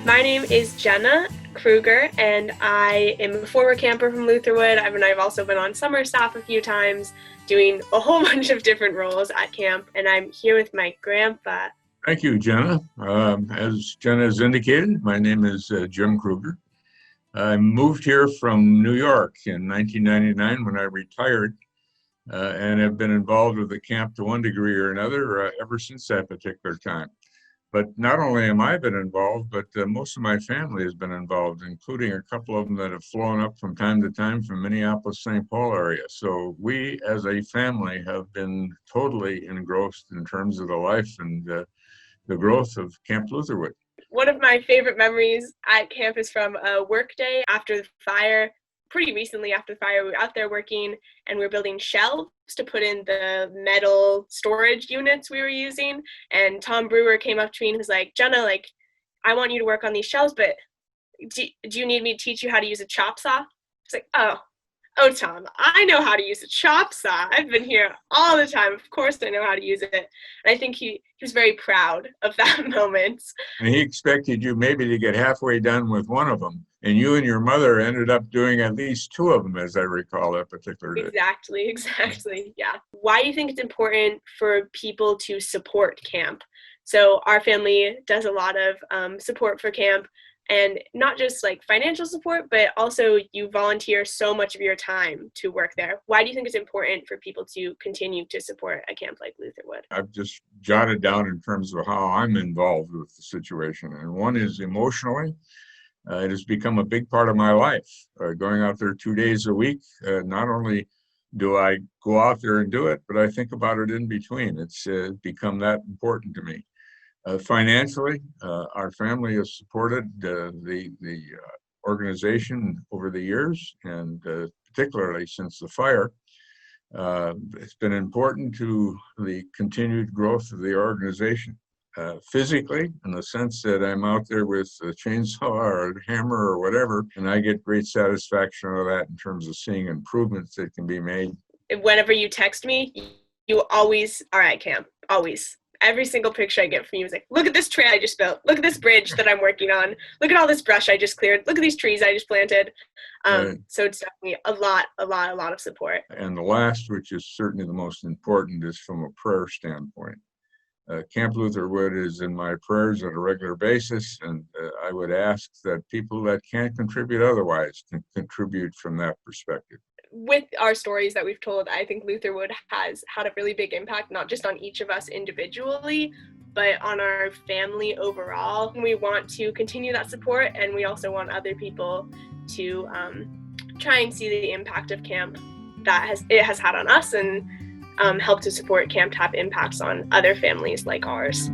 My name is Jenna Krueger, and I am a former camper from Lutherwood. I've also been on summer staff a few times, doing a whole bunch of different roles at camp, and I'm here with my grandpa. Thank you, Jenna. As Jenna has indicated, my name is Jim Kreuger. I moved here from New York in 1999 when I retired, and have been involved with the camp to one degree or another ever since that particular time. But not only am I been involved, but most of my family has been involved, including a couple of them that have flown up from time to time from Minneapolis, St. Paul area. So we as a family have been totally engrossed in terms of the life and the growth of Camp Lutherwood. One of my favorite memories at camp is from a work day after the fire. Pretty recently after the fire, we were out there working and we were building shelves to put in the metal storage units we were using. And Tom Brewer came up to me and was like, Jenna, I want you to work on these shelves, but do you need me to teach you how to use a chop saw? I was like, oh, Tom, I know how to use a chop saw. I've been here all the time. Of course I know how to use it. And I think he was very proud of that moment. And he expected you maybe to get halfway done with one of them. And you and your mother ended up doing at least two of them, as I recall that particular day. Exactly. Yeah. Why do you think it's important for people to support camp? So our family does a lot of support for camp. And not just financial support, but also you volunteer so much of your time to work there. Why do you think it's important for people to continue to support a camp like Lutherwood? I've just jotted down in terms of how I'm involved with the situation. And one is emotionally. It has become a big part of my life. Going out there 2 days a week, not only do I go out there and do it, but I think about it in between. It's become that important to me. Financially, our family has supported the organization over the years, and particularly since the fire. It's been important to the continued growth of the organization. Physically, in the sense that I'm out there with a chainsaw or a hammer or whatever, and I get great satisfaction out of that in terms of seeing improvements that can be made. Whenever you text me, you always are at camp, always. Every single picture I get from you is like, look at this trail I just built. Look at this bridge that I'm working on. Look at all this brush I just cleared. Look at these trees I just planted. So it's definitely a lot of support. And the last, which is certainly the most important, is from a prayer standpoint. Camp Lutherwood is in my prayers at a regular basis, and I would ask that people that can't contribute otherwise can contribute from that perspective. With our stories that we've told, I think Lutherwood has had a really big impact, not just on each of us individually, but on our family overall. We want to continue that support, and we also want other people to try and see the impact of camp that it has had on us, and help to support camp to have impacts on other families like ours.